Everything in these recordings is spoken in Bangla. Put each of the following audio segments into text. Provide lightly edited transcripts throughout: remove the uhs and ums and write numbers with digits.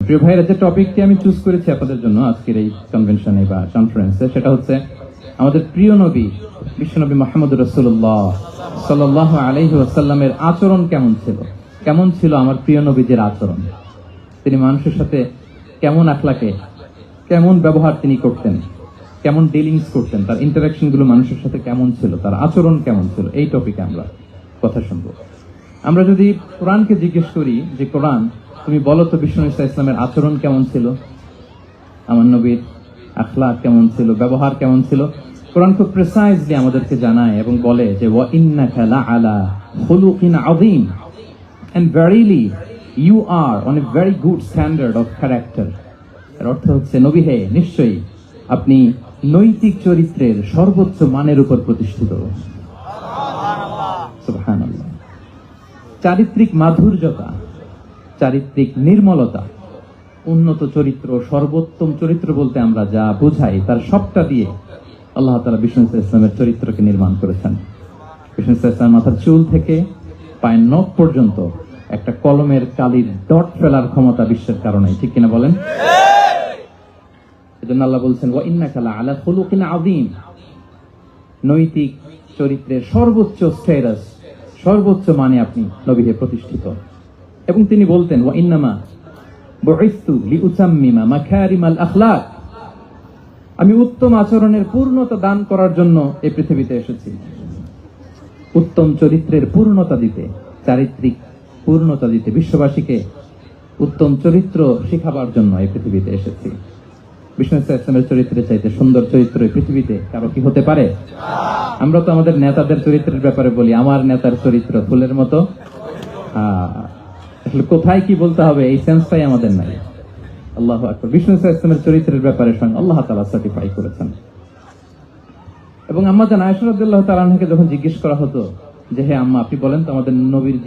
প্রিয় ভাইয়েরা, যে টপিকটি আমি চুজ করেছি আপনাদের জন্য আজকের এই কনভেনশনে বা কনফারেন্সে, সেটা হচ্ছে আমাদের প্রিয় নবী বিশ্বনবী মুহাম্মদ রাসূলুল্লাহ সাল্লাল্লাহু আলাইহি ওয়াসাল্লামের আচরণ কেমন ছিল। কেমন ছিল আমার প্রিয় নবীজির আচরণ? তিনি মানুষের সাথে কেমন আখলাকে, কেমন ব্যবহার তিনি করতেন, কেমন ডিলিংস করতেন, তার ইন্টারাকশন গুলো মানুষের সাথে কেমন ছিল, তার আচরণ কেমন ছিল, এই টপিকে আমরা কথা শুনবো। আমরা যদি কোরআনকে জিজ্ঞেস করি যে কোরআন, তুমি বলো তো বিশ্বনবী সাল্লাল্লাহু আলাইহি ওয়াসাল্লামের আচরণ কেমন ছিল, আমার নবীর আখলাক কেমন ছিল, ব্যবহার কেমন ছিল, কোরআন খুব প্রিসাইজলি আমাদেরকে জানায় এবং বলে যে ওয়া ইন্নাকা লাআলা খুলুকিন আযীম, and verily you are on a very good standard of character. এর অর্থ হচ্ছে, নবী হে, নিশ্চয়ই আপনি নৈতিক চরিত্রের সর্বোচ্চ মানের উপর প্রতিষ্ঠিত। সুবহানাল্লাহ। চারিত্রিক মাধুর্যতা, চারিত্রিক নির্মলতা, উন্নত চরিত্র, সর্বোত্তম চরিত্র বলতে আমরা যা বুঝাই তার সবটা দিয়ে আল্লাহ তাআলা বিষ্ণু ইসলামের চরিত্রকে নির্মাণ করেছেন। বিষ্ণু ইসলাম মাথার চুল থেকে পায়ের নখ পর্যন্ত একটা কলমের কালির ডট ফেলার ক্ষমতা বিশ্বের কারণে, ঠিক কিনা বলেন? এজন্য আল্লাহ বলছেন ওয়া ইন্নাকা লাআলা খুলুকিন আযীম, নৈতিক চরিত্রের সর্বোচ্চ স্ট্যাটাস, সর্বোচ্চ মানে আপনি নবীকে প্রতিষ্ঠিত। এবং তিনি বলতেন ওয়া ইন্নামা বুইসতু লিউতাম্মিমা মাকারিমাল আখলাক, আমি উত্তম আচরণের পূর্ণতা দান করার জন্য এই পৃথিবীতে এসেছি। উত্তম চরিত্রের পূর্ণতা দিতে, চারিত্রিক পূর্ণতা দিতে, বিশ্ববাসীকে উত্তম চরিত্র শেখাবার জন্য এই পৃথিবীতে এসেছি। বিষ্ণু ইসলামের চরিত্রের চাইতে সুন্দর চরিত্র এই পৃথিবীতে কারো কি হতে পারে? আমরা তো আমাদের নেতাদের চরিত্রের ব্যাপারে বলি, আমার নেতার চরিত্র ফুলের মতো। আসলে কোথায় কি বলতে হবে এই সেন্সটাই আমাদের নাই। আল্লাহু আকবার। বিষ্ণু ইসলামের চরিত্রের ব্যাপারে স্বয়ং আল্লাহ তাআলা সার্টিফাই করেছেন। এবং আম্মা জান আয়েশা রাদিয়াল্লাহু তাআলা আনহাকে যখন জিজ্ঞেস করা হতো যে হে আম্মা, আপনি বলেন তো আমাদের নবীর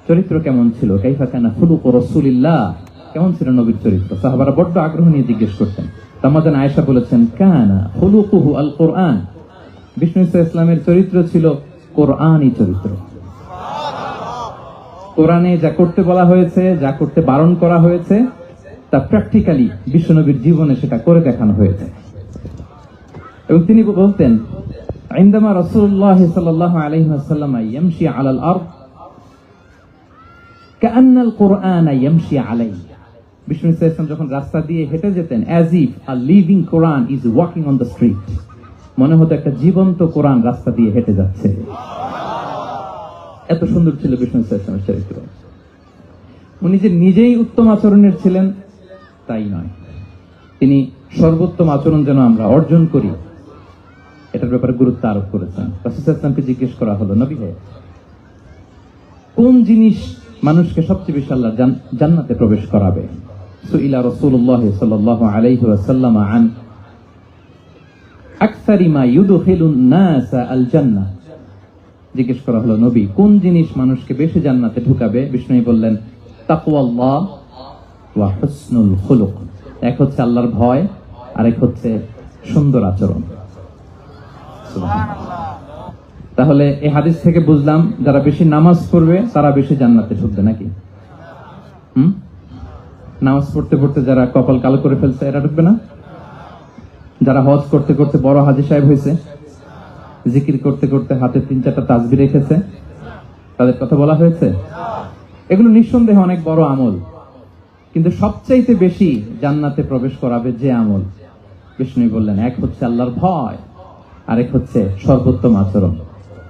চরিত্র কেমন ছিল, কাইফা কানা খুলুকু রাসূলিল্লাহ, কেমন ছিল নবীর চরিত্র, সাহাবারা বড্ড আগ্রহ নিয়ে জিজ্ঞেস করতেন। আম্মা জান আয়েশা বলেছেন কানা খুলুকুহু আল কোরআন, বিষ্ণু ইসলামের চরিত্র ছিল কোরআনী চরিত্র। কোরআনে যা করতে বলা হয়েছে, যা করতে বারণ করা হয়েছে, তা প্র্যাকটিক্যালি বিশ্বনবীর জীবনে সেটা করে দেখানো হয়েছে। এবং তিনি বলতেন ইনদামা রাসূলুল্লাহ সাল্লাল্লাহু আলাইহি ওয়াসাল্লাম ইয়ামশি আলাল আরদ কাআন্নাল কুরআন ইয়ামশি আলাইহি, বিষ্ণু ইসলাম যখন রাস্তা দিয়ে হেঁটে যেতেন, as if a living Quran is walking on the street, মনে হতো একটা জীবন্ত কোরআন রাস্তা দিয়ে হেঁটে যাচ্ছে। এত সুন্দর ছিল বিষ্ণু ইসলামের চরিত্র। উনি যে নিজেই উত্তম আচরণের ছিলেন তাই নয়, তিনি সর্বোত্তম আচরণ যেন আমরা অর্জন করি এটার ব্যাপারে গুরুত্ব আরোপ করেছেন। রাসূল সাল্লাল্লাহু আলাইহি ওয়াসাল্লামকে জিজ্ঞেস করা হলো, নবী হে, কোন জিনিস মানুষকে সবচেয়ে বেশি আল্লাহ জান্নাতে প্রবেশ করাবে? সুইলা রাসূলুল্লাহ সাল্লাল্লাহু আলাইহি ওয়াসাল্লাম আন আকসারি মা ইউদখিলুন নাস আল জান্নাহ, জিজ্ঞেস করা হলো নবী কোন জিনিস মানুষকে বেশি জান্নাতে ঢুকাবে? বিষ্ণু বললেন তাকওয়াল্লাহ ওয়া হুসনুল খুলুক, এক হচ্ছে আল্লাহর ভয়, আরেক হচ্ছে সুন্দর আচরণ। সুবহানাল্লাহ। তাহলে এই হাদিস থেকে বুঝলাম যারা বেশি নামাজ পড়বে তারা বেশি জান্নাতে ঢুকবে নাকি? নামাজ পড়তে পড়তে যারা কপাল কালো করে ফেলছে এরা ঢুকবে না? যারা হজ করতে করতে বড় হাজী সাহেব হয়েছে, জিকির করতে করতে হাতে 3-4টা তাসবিহ রেখেছে, তাদের কথা বলা হয়েছে? এগুলো নিঃসন্দেহে অনেক বড় আমল, কিন্তু সবচাইতে বেশি জান্নাতে প্রবেশ করাবে যে আমল, বিষ্ণু বললেন এক হচ্ছে আল্লাহর ভয়, আরেক হচ্ছে সর্বোত্তম আচরণ।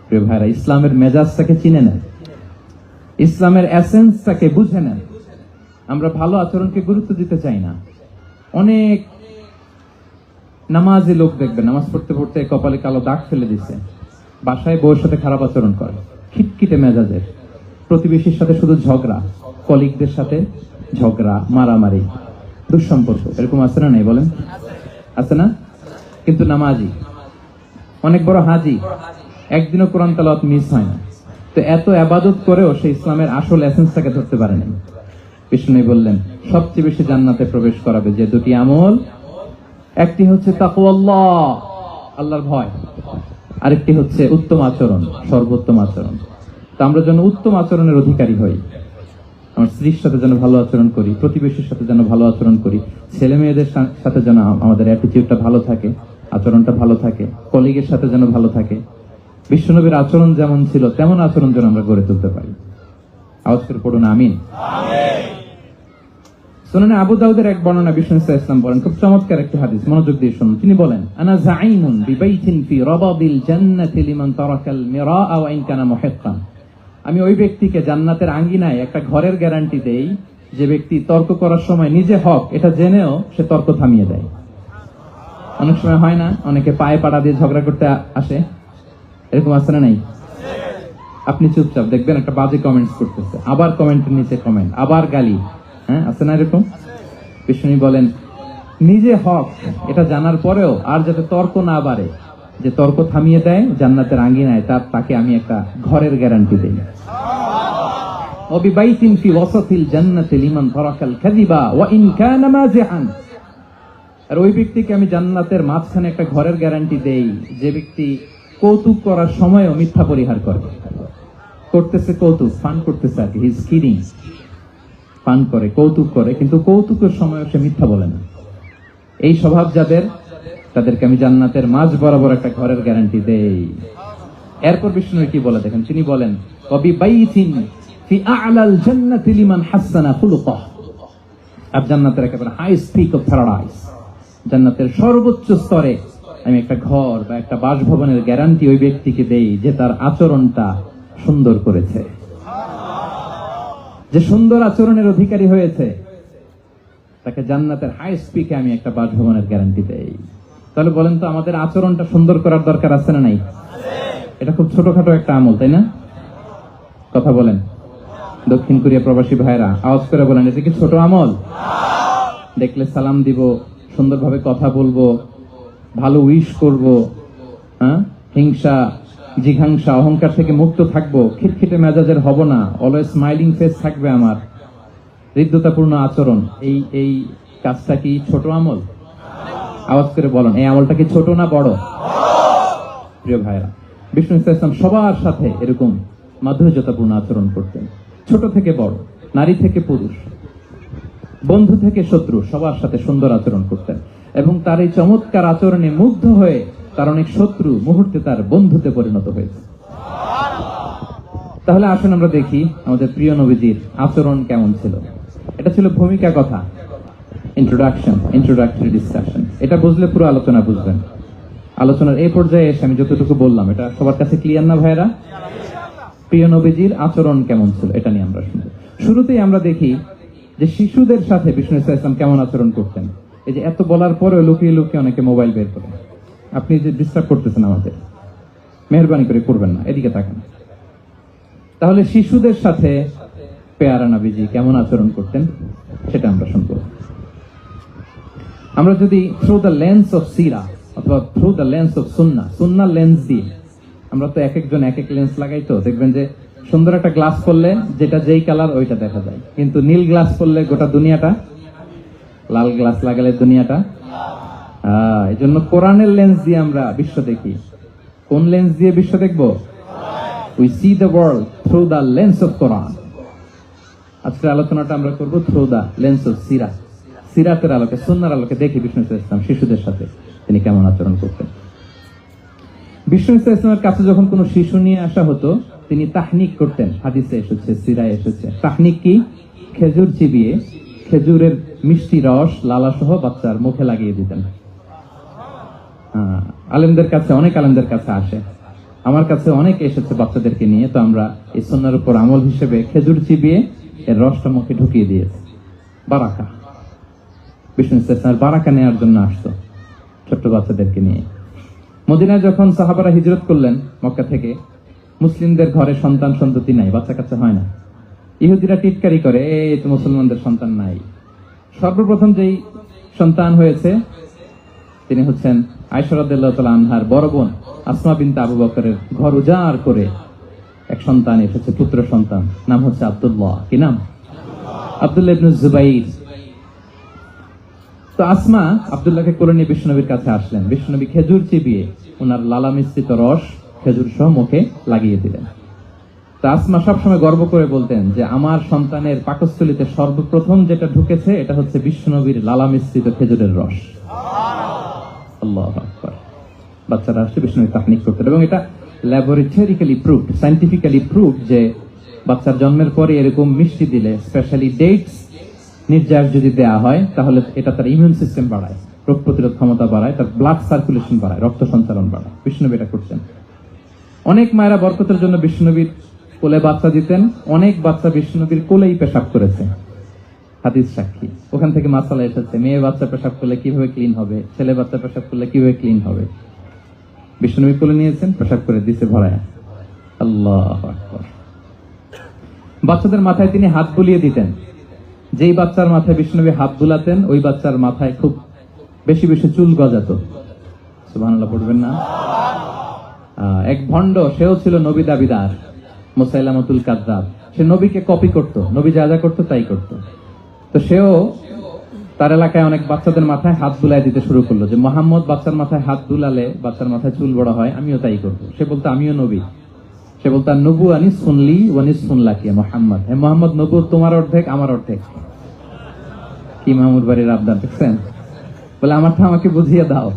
প্রিয় ভাইরা, ইসলামের মেজাজটাকে চিনে নেন, ইসলামের এসেন্সটাকে বুঝে নেন। আমরা ভালো আচরণকে গুরুত্ব দিতে চাই না। অনেক নামাজি লোক দেখবেন নামাজ পড়তে পড়তে কপালে কালো দাগ ফেলে দিচ্ছে, বাসায় বউয়ের সাথে খারাপ আচরণ করে, খিটখিটে মেজাজের, প্রতিবেশীর সাথে শুধু ঝগড়া, কলিগদের সাথে ঝগড়া, মারামারি, দুঃসম্পর্ক, এরকম আছে না? নেই বলেন? আছে না? কিন্তু নামাজি, অনেক বড় হাজি, একদিনও কোরআন তেলাওয়াত মিস হয় না। তো এত ইবাদত করেও সে ইসলামের আসল এসেন্সটাকে ধরতে পারেনি। বিষ্ণু বললেন সবচেয়ে বেশি জান্নাতে প্রবেশ করাবে যে দুটি আমল, একটি হচ্ছে তাকওয়াল্লাহ, আল্লাহর ভয়, আরেকটি হচ্ছে উত্তম আচরণ, সর্বোত্তম আচরণ। তো আমরা যেন উত্তম আচরণের অধিকারী হই, আমার স্ত্রীর সাথে যেন ভালো আচরণ করি, প্রতিবেশীর সাথে যেন ভালো আচরণ করি, ছেলে মেয়েদের সাথে যেন আমাদের অ্যাটিটিউডটা ভালো থাকে, আচরণটা ভালো থাকে, কলিগের সাথে যেন ভালো থাকে। বিশ্বনবীর আচরণ যেমন ছিল তেমন আচরণ যেন আমরা গড়ে তুলতে পারি। আওয়াজ করে পড়ুন আমিন। সুনানে আবু দাউদের এক বর্ণনা বিষ্ণু ইসলাম বলেন, খুব চমৎকার একটি হাদিস, মনোযোগ দিয়ে শুনুন। তিনি বলেন, আনা যাঈমুন বিবাইতিন ফি রাবাদিল জান্নাতি লিমান তারাকাল মিরাআ ওয়া ইন কানা মুহিক্কান। আমি ওই ব্যক্তিকে জান্নাতের আঙ্গিনায় একটা ঘরের গ্যারান্টি দেই যে ব্যক্তি তর্ক করার সময় নিজে হক এটা জেনেও সে তর্ক থামিয়ে দেয়। অনেক সময় হয় না, অনেকে পায়ে পাড়া দিয়ে ঝগড়া করতে আসে, এরকম আছে না নাই? আপনি চুপচাপ দেখবেন একটা বাজে কমেন্টস করতেছে, আবার কমেন্টের নিচে কমেন্ট, আবার গালি, হ্যাঁ আছে না এরকম? বিষ্ণু বলেন নিজে হক এটা জানার পরেও আর যাতে তর্ক না বাড়ে, যে তর্ক থামিয়ে দেয় জান্নাতের আঙ্গিনায়, তাকে আমি একটা ঘরের গ্যারান্টি দেই। ওয়াবিবাইতিন ফি ওয়াসাতিল জান্নাতি লিমান তারাকাল কাযিবা ওয়া ইন কানা মাজিহান। আর ওই ব্যক্তিকে আমি জান্নাতের মাঝখানে একটা ঘরের গ্যারান্টি দেই যে ব্যক্তি কৌতুক করার সময়ও মিথ্যা পরিহার করে। করতেছে কৌতুক, ফান করতেছে আর কি, হি ইজ কিডিং, ফান করে, কৌতুক করে, কিন্তু কৌতুকের সময়ও সে মিথ্যা বলে না। এই স্বভাব যাদের, তাদেরকে আমি জান্নাতের মাঝ বরাবর একটা ঘরের গ্যারান্টি দেই। এরপর বিষ্ণু কি বলে দেখেন, তিনি বলেন ওয়াবিবাইতিন ফি আ'লাল জান্নাতি লিমান হাসানা খুলুকাহ। আর জান্নাতের একেবারে হাইস্ট পিক অফ প্যারাডাইস, জান্নাতের সর্বোচ্চ স্তরে আমি একটা ঘর বা একটা বাসভবনের গ্যারান্টি ওই ব্যক্তিকে দেই যে তার আচরণটা সুন্দর করেছে, যে সুন্দর আচরণের অধিকারী হয়েছে, তাকে জান্নাতের হাইস্ট পিকে আমি একটা বাসভবনের গ্যারান্টি দেই। তাহলে বলেন তো আমাদের আচরণটা সুন্দর করার দরকার আছে না নাই? এটা খুব ছোটখাটো একটা আমল, তাই না? কথা বলেন দক্ষিণ কোরিয়া প্রবাসী ভাইরা, আওয়াজ করে বলেন এটা কি ছোট আমল? দেখলে সালাম দিব, সুন্দরভাবে কথা বলবো, ভালো উইশ করব, হ্যাঁ, হিংসা জিঘাংসা অহংকার থেকে মুক্ত থাকবো, খিটখিটে মেজাজের হব না, অলওয়েজ স্মাইলিং ফেস থাকবে আমার, হৃদ্যতাপূর্ণ আচরণ। এই কাজটা কি ছোট আমল? আওয়াজ করে বলেন এই আমলটা কি ছোট না বড়? প্রিয় ভাইরা, বিষ্ণু ইসলাম সবার সাথে এরকম মাধুর্যতাপূর্ণ আচরণ করতেন, ছোট থেকে বড়, নারী থেকে পুরুষ, বন্ধু থেকে শত্রু, সবার সাথে সুন্দর আচরণ করতেন। এবং তার এই চমৎকার আচরণে মুগ্ধ হয়ে তার অনেক শত্রু মুহূর্তে তার বন্ধুতে পরিণত হয়েছে। তাহলে আসুন আমরা দেখি আমাদের প্রিয় নবীজির আচরণ কেমন ছিল। এটা ছিল ভূমিকা কথা, ইন্ট্রোডাক্টরি ডিসকাশন। এটা বুঝলে পুরো আলোচনা বুঝবেন। আলোচনার এই পর্যায়ে এসে আমি যতটুকু বললাম এটা সবার কাছে ক্লিয়ার না ভাইরা? প্রিয় নবীজির আচরণ কেমন ছিল এটা নিয়ে আমরা শুনবো। শুরুতেই আমরা দেখি যে শিশুদের সাথে বিষ্ণু ইসলাম কেমন আচরণ করতেন। এই যে এত বলার পরেও লুকিয়ে লুকিয়ে অনেকে মোবাইল বের করেন, আপনি যে ডিস্টার্ব করতেছেন আমাদের, মেহরবানি করে করবেন না, এদিকে তাকান। তাহলে শিশুদের সাথে পেয়ারা নবীজি কেমন আচরণ করতেন সেটা আমরা শুনবো। আমরা যদি থ্রু দ্য লেন্স অফ সিরা অথবা through the lens of Sunnah lens দিয়ে, আমরা তো এক একজন এক এক লেন্স লাগাই, তো দেখবেন যে সুন্দর একটা গ্লাস করলে যেটা যেই কালার ওইটা দেখা যায়, কিন্তু নীল গ্লাস করলে গোটা দুনিয়াটা, লাল গ্লাস লাগালে দুনিয়াটা। এই জন্য কোরআনের লেন্স দিয়ে আমরা বিশ্ব দেখি। কোন লেন্স দিয়ে বিশ্ব দেখবো? We see the world through the lens of Quran. আজকের আলোচনাটা আমরা করবো থ্রু দ্য লেন্স অফ সিরা, সিরাতের আলোকে, সুন্নাহর আলোকে দেখি বিষ্ণু ইসলাম শিশুদের সাথে তিনি কেমন আচরণ করতেন। বিষ্ণু ইসলামের কাছে যখন কোনো শিশু নিয়ে আসা হতো তিনি তাহনিক করতেন। হাদিসে এসেছে, সিরায় এসেছে। তাহনিক কি? খেজুর চিবিয়ে খেজুরের মিষ্টি রস লালা সহ বাচ্চার মুখে লাগিয়ে দিতেন। আলেমদের কাছে, অনেক আলেমদের কাছে আসে, আমার কাছে অনেক এসেছে বাচ্চাদেরকে নিয়ে, তো আমরা এই সুন্নাহর উপর আমল হিসেবে খেজুর চিবিয়ে এর রসটা মুখে ঢুকিয়ে দিয়েছি। বারাকা, বিষ্ণু ইসলামের বারাকা নেওয়ার জন্য আসতো ছোট্ট বাচ্চাদেরকে নিয়ে। মদিনায় যখন সাহাবারা হিজরত করলেন মক্কা থেকে, মুসলিমদের ঘরে সন্তান সন্ততি নাই, বাচ্চা কাচ্চা হয় না। ইহুদিরা টিটকারি করে, এই তো মুসলমানদের সন্তান নাই। সর্বপ্রথম যেই সন্তান হয়েছে তিনি হচ্ছেন আয়েশা রাদিয়াল্লাহু তাআলা আনহার বড় বোন আসমা বিনতে আবু বকরের ঘর উজাড় করে এক সন্তান এসেছে, পুত্র সন্তান, নাম হচ্ছে আব্দুল্লাহ। কি নাম? আব্দুল্লাহ ইবনে জুবাইর। তো আসমা আব্দুল্লাহকে কোলে নিয়ে বিষ্ণুনবীর কাছে আসলেন। বিষ্ণুনবী খেজুর চিবিয়ে ওনার লালা মিশ্রিত রস খেজুর সহ মুখে লাগিয়ে দিলেন। তা আসমা সবসময় গর্ব করে বলতেন যে আমার সন্তানের পাকস্থলীতে সর্বপ্রথম যেটা ঢুকেছে এটা হচ্ছে বিশ্বনবীর লালা মিশ্রিত খেজুরের রস। আল্লাহু আকবার। বাচ্চারা আসলে বিশ্বনবী তাহনিক করতেন এবং এটা ল্যাবরেটরিক্যালি প্রুভড, সায়েন্টিফিক্যালি প্রুভড যে বাচ্চার জন্মের পরে এরকম মিষ্টি দিলে, স্পেশালি ডেটস নির্যাস যদি দেয়া হয়, তাহলে এটা তার ইমিউন সিস্টেম বাড়ায়, রোগ প্রতিরোধ ক্ষমতা বাড়ায়, তার ব্লাড সার্কুলেশন বাড়ায়, রক্ত সঞ্চালন বাড়ায়। বিশ্বনবী এটা করতেন। অনেক মায়েরা বরকতের জন্য বিশ্বনবীর কোলে বাচ্চা দিতেন, অনেক বাচ্চা বিশ্বনবীর কোলেই পেশাব করেছে, হাদিস সাক্ষী। ওখান থেকে মাসালা এসেছে, মেয়ে বাচ্চা পেশাব করলে কিভাবে ক্লিন হবে, ছেলে বাচ্চা পেশাব করলে কিভাবে ক্লিন হবে। বিশ্বনবী কোলে নিয়েছেন, পেশাব করে দিছে ভরায়। আল্লাহু আকবার। বাচ্চাদের মাথায় তিনি হাত বুলিয়ে দিতেন। যেই বাচ্চার মাথায় বিশ্বনবী হাত বুলাতেন, ওই বাচ্চার মাথায় খুব বেশি বেশি চুল গজাতো। সুবহানাল্লাহ পড়বেন না? এক ভণ্ড, সেও ছিল নবী দাবিদার, মুসাইলামাতুল কাযযাব। সে নবীকে কপি করত, নবী যা যা করতো তাই করত। তো সেও তার এলাকায় অনেক বাচ্চাদের মাথায় হাত বুলাই দিতে শুরু করলো, যে মুহাম্মদ বাচ্চার মাথায় হাত বুলালে বাচ্চার মাথায় চুল বড় হয়, আমিও তাই করবো। সে বলতো আমিও নবী। সে বলতো নবু আনি শুনলি ওয়ানি শুনলাকি মোহাম্মদ, হে মোহাম্মদ, নবু তোমার অর্ধেক আমার অর্ধেক। কি মামুর বাড়ির আবদার দেখছেন? বলে আমারটা আমাকে বুঝিয়ে দাও।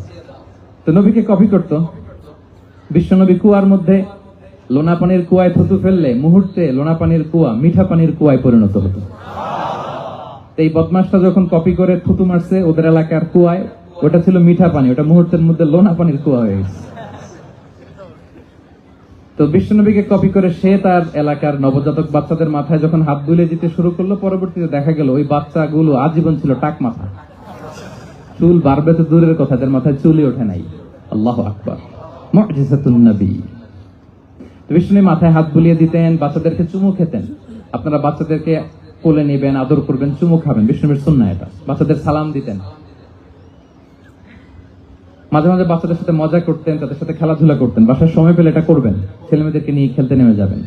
তো নবীকে কপি করতো। বিশ্বনবী কুয়ার মধ্যে লোনা পানির কুয়ায় থুতু ফেললে মুহূর্তে লোনা পানির কুয়া মিঠা পানির কুয়ায় পরিণত হতো। এই বদমাসটা যখন কপি করে থুতু মারছে ওদের এলাকার কুয়ায়, ওটা ছিল মিঠা পানি, ওটা মুহূর্তের মধ্যে লোনা পানির কুয়া হয়ে গেছে। তো বিশ্বনবীকে কপি করে সে তার এলাকার নবজাতক বাচ্চাদের মাথায় যখন হাত বুলিয়ে দিতে শুরু করলো, পরবর্তীতে দেখা গেল ওই বাচ্চাগুলো আজীবন ছিল টাক মাথা। চুল বাড়বে তো দূরের কথা, তাদের মাথায় চুলই ওঠে নাই। আল্লাহু আকবার। মুজিজাতুন নবী। বিষ্ণু মাথায় হাত বুলিয়ে দিতেন, বাচ্চাদেরকে চুমু খেতেন। আপনারা বাচ্চাদেরকে কোলে নেবেন, আদর করবেন, চুমু খাবেন, বিষ্ণুর সুন্নাহ এটা। বাচ্চাদের সালাম দিতেন। মাঝে মাঝে বাচ্চাদের সাথে মজা করতেন, তাদের সাথে খেলাধুলা করতেন। বাসায় সময় পেলে এটা করবেন, ছেলেমেয়েদেরকে নিয়ে খেলতে নেমে যাবেন।